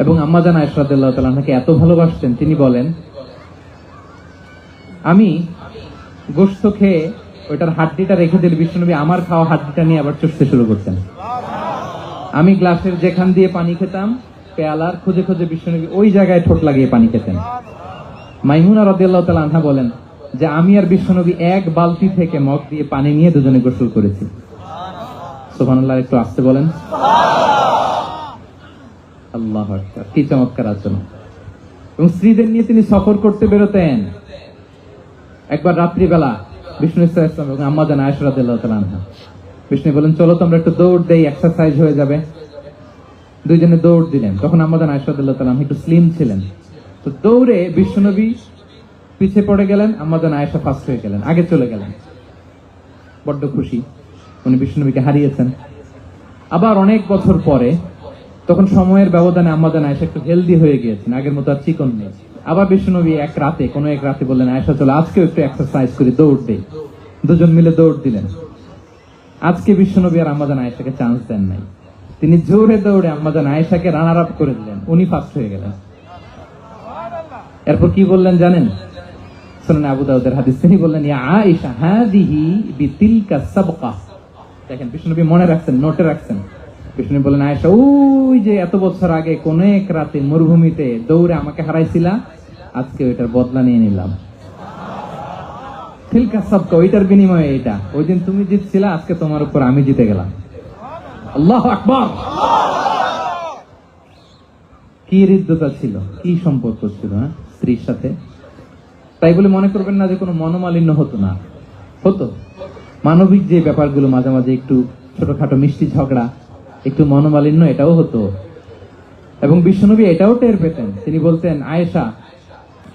এবং আম্মা জান আয়েশা রাদিয়াল্লাহু তাআলা আনহাকে এত ভালোবাসতেন, তিনি বলেন, আমি গোশত খেয়ে ওইটার হাড্ডিটা রেখে দিলে বিশ্বনবী আমার খাওয়া হাড্ডিটা নিয়ে আবার চুষতে শুরু করতেন। আমি গ্লাসের যেখান দিয়ে পানি খেতাম, পেয়ালার খুঁজে খুঁজে বিশ্বনবী ওই জায়গায় ঠোঁট লাগিয়ে পানি খেতেন। মাইমুনা রাদিয়াল্লাহু তাআলা আনহা বলেন যে আমি আর বিশ্বনবী এক বালতি থেকে মগ দিয়ে পানি নিয়ে দুজনে গোসল করেছি। সুবহানাল্লাহ, একটু আসতে বলেন। আল্লাহু আকবার, কি চমৎকার আচরণ। এবং স্ত্রীদের নিয়ে তিনি সফর করতে বেরোতেন। একবার রাত্রিবেলা বিষ্ণু সাল্লাল্লাহু আলাইহি ওয়াসাল্লাম এবং আম্মা জান আয়েশা রাদিয়াল্লাহু তাআলা আনহা বিষ্ণু বলেন চলো তোমরা একটু দৌড় দেই, এক্সারসাইজ হয়ে যাবে। দুইজনে দৌড় দিলেন। তখন আমাদের আয়েশা রাদিয়াল্লাহু তাআলা একটু স্লিম ছিলেন, তো দৌড়ে বিশ্বনবী পিছে পড়ে গেলেন, আমাদের আয়েশা ফার্স্ট হয়ে গেলেন, আগে চলে গেলেন। বড্ড খুশি, উনি বিশ্বনবীকে হারিয়েছেন। আবার অনেক বছর পরে, তখন সময়ের ব্যবধানে আমাদের আয়েশা একটু হেলদি হয়ে গিয়েছেন, আগের মতো আর চিকন নেই। আবার বিশ্বনবী কোনো এক রাতে বললেন, আয়েশা চলো আজকেও একটু এক্সারসাইজ করি, দৌড় দেই। দুজন মিলে দৌড় দিলেন। আজকে বিশ্বনবী আর আমাদের আয়েশাকে চান্স দেন নাই, তিনি জোরে দৌড়ে আমাদের আয়েশাকে রানার আপ করে দিলেন, উনি ফার্স্ট হয়ে গেলেন। এরপর কি বললেন জানেন? সুনানে আবু দাউদের হাদিস, তিনি বললেন, ইয়া আয়েশা হাদিহি বিতিলকা সাবকা। দেখেন বিশ্বনবী মনে রাখছেন, নোটে রাখছেন। বিশ্বনবী বললেন, আয়েশা ওই যে এত বছর আগে কোন এক রাতে মরুভূমিতে দৌড়ে আমাকে হারাইছিলা, আজকে ওইটার বদলা নিয়ে নিলাম। তিলকা সাবকা, ওইটার বিনিময়ে এটা। ওই দিন তুমি জিতছিলা, আজকে তোমার উপর আমি জিতে গেলাম। আল্লাহু আকবার। কি হৃদ্যতা ছিল, কি সম্পর্ক ছিল স্ত্রীর সাথে। তাই বলে মনে করবেন না যে কোনো মনোমালিন্য হতো না, হতো। মানবিক যে ব্যাপারগুলো, মাঝে মাঝে একটু ছোটখাটো মিষ্টি ঝগড়া, একটু মনোমালিন্য, এটাও হতো। এবং বিশ্বনবী এটাও টের পেতেন। তিনি বলতেন, আয়েশা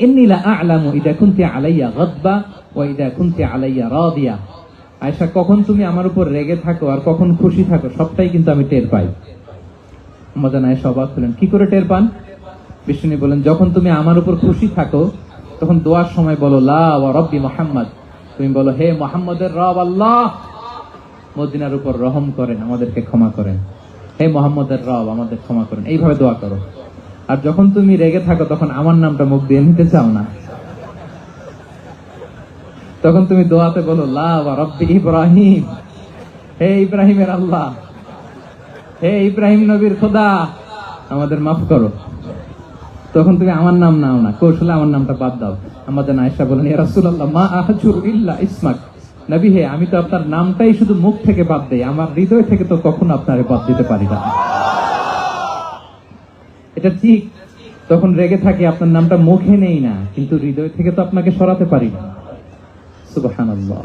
ইন্নী লা আ'লামু ইযা কুনতি আলাইয়া গাদবা ওয়া ইযা কুনতি আলাইয়া রাদিয়া। আয়েশা, কখন তুমি আমার উপর রেগে থাকো আর কখন খুশি থাকো, সবটাই কিন্তু আমি টের পাই। আমাদের আয়েশা অবাক হলেন, কি করে টের পান? বিষ্ণু বলেন, যখন তুমি আমার উপর খুশি থাকো তখন দোয়ার সময় বলো লা ওয়া রাব্বি মুহাম্মদ, তুমি বলো হে মুহাম্মদের রব আল্লাহ, মদিনার উপর রহম করেন, আমাদেরকে ক্ষমা করেন। হে মুহাম্মদের রব, আমাদের ক্ষমা করেন, এইভাবে দোয়া করো। আর যখন তুমি রেগে থাকো তখন আমার নামটা মুখ দিয়ে নিতে চাও না, তখন তুমি দোয়াতে বলো লা ওয়া রাব্বি ইব্রাহিম, হে ইব্রাহিমের আল্লাহ, হে ইব্রাহিম নবীর খোদা, আমাদের মাফ করো। তখন তুমি আমার নাম নাও না, কৌশলে আমার নামটা বাদ দাও। আমাদের আয়েশা বলেন, ইয়া রাসূলুল্লাহ মা আহজুরু ইল্লা ইসমাক, নবী হে, আমি তো আপনার নামটাই শুধু মুখ থেকে বাদ দেই, আমার হৃদয় থেকে তো কখনো আপনারে বাদ দিতে পারি না। এটা ঠিক, তখন রেগে থাকি, আপনার নামটা মুখে নেই না, কিন্তু হৃদয় থেকে তো আপনাকে সরাতে পারি না। সুবহানাল্লাহ।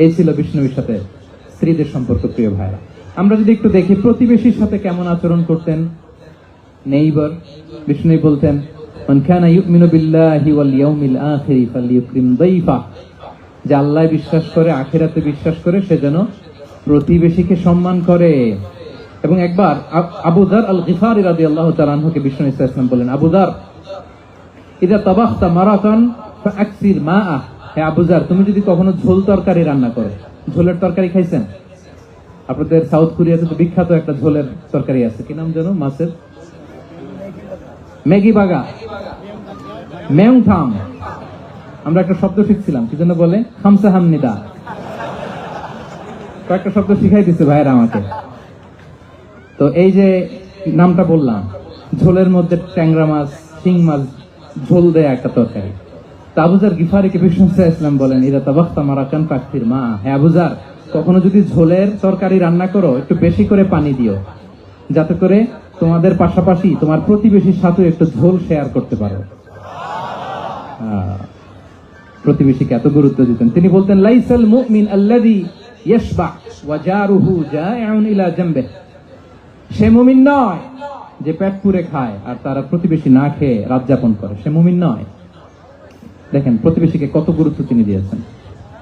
এই ছিল বিষ্ণুর সাথে স্ত্রীদের সম্পর্ক। প্রিয় ভাইরা, আমরা যদি একটু দেখি প্রতিবেশীর সাথে কেমন আচরণ করতেন নেইবার। বিষ্ণু বলতেন, মান কানা ইউমিনু বিল্লাহি ওয়াল ইয়াউমিল আখির ফালইউকরিম দাইফা, যে আল্লাহ বিশ্বাস করে, আখিরাতে বিশ্বাস করে, সে যেন প্রতিবেশীকে সম্মান করে। এবং একবার আবু যার আল গিফারি রাদিয়াল্লাহু তাআলা আনহুকে বিষ্ণু সাল্লাল্লাহু আলাইহি ওয়াসাল্লাম বলেন, আবু যার ইযা তাবাখতা মারাকান ফাআকসির মাআ, হে আবু যার, তুমি যদি কখনো ঝোল তরকারি রান্না করো, ঝোলের তরকারি খাইছেন? আপনাদের সাউথ কোরিয়াতে তো বিখ্যাত একটা ঝোলের তরকারি আছে, কি নাম জানো? মাছের ম্যাগি বাগা, মেংথাম। আমরা একটা শব্দ শিখছিলাম, কি জন্য বলে? খামসা হামনিদা। কয়েকটা শব্দ শিখাই দিচ্ছে ভাইয়েরা আমাকে। তো এই যে নামটা বললাম, ঝোলের মধ্যে ট্যাংরা মাছ, শিং মাছ ঝোল দেয়া একটা তরকারি। তা আবু যার গিফারিকে বিষ্ণু সাল্লাল্লাহু আলাইহি ওয়াসাল্লাম বলেন, ইযা তাবাখতা মারাকান ফাকসির মা, হে আবু যার, কখনো যদি ঝোলের তরকারি রান্না করো, একটু বেশি করে পানি দিও, যাতে করে তোমাদের পাশাপাশি তোমার প্রতিবেশীর সাথে একটু ঝোল শেয়ার করতে পারো। প্রতিবেশীকে এত গুরুত্ব দিতেন। তিনি বলতেন, লাইসাল মুমিন আল্লাযী ইয়াশবা ওয়া জারুহু জাইউন ইলা জামবিহি, সে মুমিন নয় যে পেট পুরে খায় আর তারা প্রতিবেশী না খেয়ে রাত যাপন করে, সে মুমিন নয়। দেখেন প্রতিবেশীকে কত গুরুত্ব তিনি দিয়েছেন।